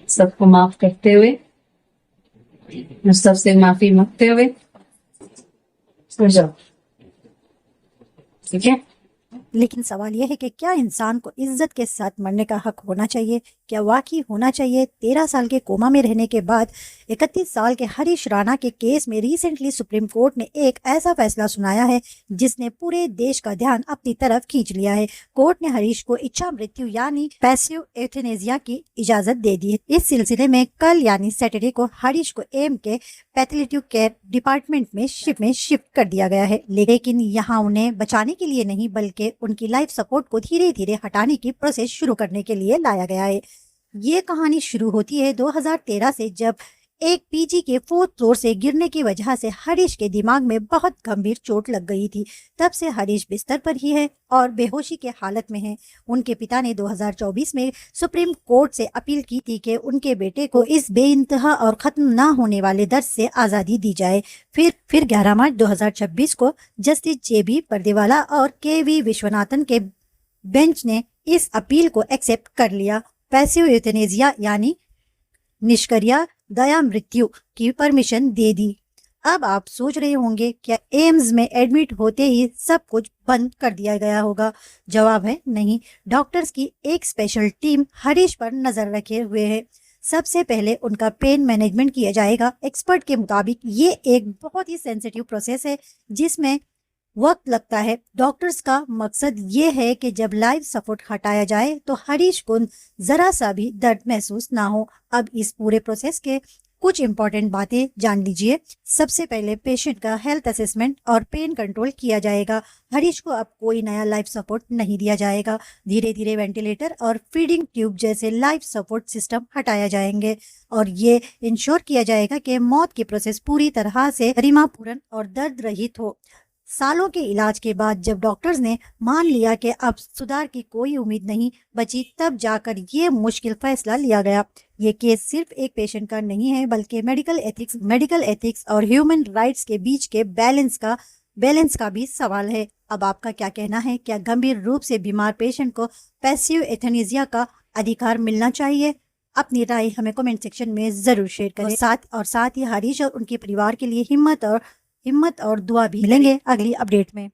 सबको माफ करते हुए और सबसे माफी मांगते हुए सो जाओ, ठीक है। लेकिन सवाल यह है कि क्या इंसान को इज्जत के साथ मरने का हक होना चाहिए? क्या वाकई होना चाहिए? 13 साल के कोमा में रहने के बाद 31 साल के हरीश राणा के केस में रिसेंटली सुप्रीम कोर्ट ने एक ऐसा फैसला सुनाया है जिसने पूरे देश का ध्यान अपनी तरफ खींच लिया है। कोर्ट ने हरीश को इच्छा मृत्यु यानी पैसिव एथनेजिया की इजाजत दे दी है। इस सिलसिले में कल यानी सैटरडे को हरीश को एम के पैथोलॉजी केयर डिपार्टमेंट में शिफ्ट कर दिया गया है। लेकिन यहाँ उन्हें बचाने के लिए नहीं बल्कि उनकी लाइफ सपोर्ट को धीरे धीरे हटाने की प्रोसेस शुरू करने के लिए लाया गया है। ये कहानी शुरू होती है 2013 से, जब एक पीजी के 4th फ्लोर से गिरने की वजह से हरीश के दिमाग में बहुत गंभीर चोट लग गई थी। तब से हरीश बिस्तर पर ही है और बेहोशी के हालत में है। उनके पिता ने 2024 में सुप्रीम कोर्ट से अपील की थी कि उनके बेटे को इस बेइंतहा और खत्म ना होने वाले दर्द से आज़ादी दी जाए। फिर 11 मार्च 2026 को जस्टिस JB पर्देवाला और KV विश्वनाथन के बेंच ने इस अपील को एक्सेप्ट कर लिया। पैसिव यूथेनेसिया यानी निष्क्रिय दया मृत्यु की परमिशन दे दी। अब आप सोच रहे होंगे क्या एम्स में एडमिट होते ही सब कुछ बंद कर दिया गया होगा? जवाब है नहीं। डॉक्टर्स की एक स्पेशल टीम हरीश पर नजर रखे हुए है। सबसे पहले उनका पेन मैनेजमेंट किया जाएगा। एक्सपर्ट के मुताबिक ये एक बहुत ही सेंसिटिव प्रोसेस है जिसमें वक्त लगता है। डॉक्टर्स का मकसद ये है कि जब लाइफ सपोर्ट हटाया जाए तो हरीश को जरा सा भी दर्द महसूस ना हो। अब इस पूरे प्रोसेस के कुछ इंपॉर्टेंट बातें जान लीजिए। सबसे पहले पेशेंट का हेल्थ असेसमेंट और पेन कंट्रोल किया जाएगा। हरीश को अब कोई नया लाइफ सपोर्ट नहीं दिया जाएगा। धीरे धीरे वेंटिलेटर और फीडिंग ट्यूब जैसे लाइफ सपोर्ट सिस्टम हटाया जाएंगे और ये इंश्योर किया जाएगा कि मौत की प्रोसेस पूरी तरह से गरिमापूर्ण और दर्द रहित हो। सालों के इलाज के बाद जब डॉक्टर्स ने मान लिया कि अब सुधार की कोई उम्मीद नहीं बची, तब जाकर ये मुश्किल फैसला लिया गया। ये केस सिर्फ एक पेशेंट का नहीं है बल्कि मेडिकल एथिक्स और ह्यूमन राइट्स के बीच के बैलेंस का भी सवाल है। अब आपका क्या कहना है? क्या गंभीर रूप से बीमार पेशेंट को पैसिव एथनेसिया का अधिकार मिलना चाहिए? अपनी राय हमें कमेंट सेक्शन में जरूर शेयर करें। साथ ही हरीश और उनके परिवार के लिए हिम्मत और दुआ भी मिलेंगे अगली अपडेट में।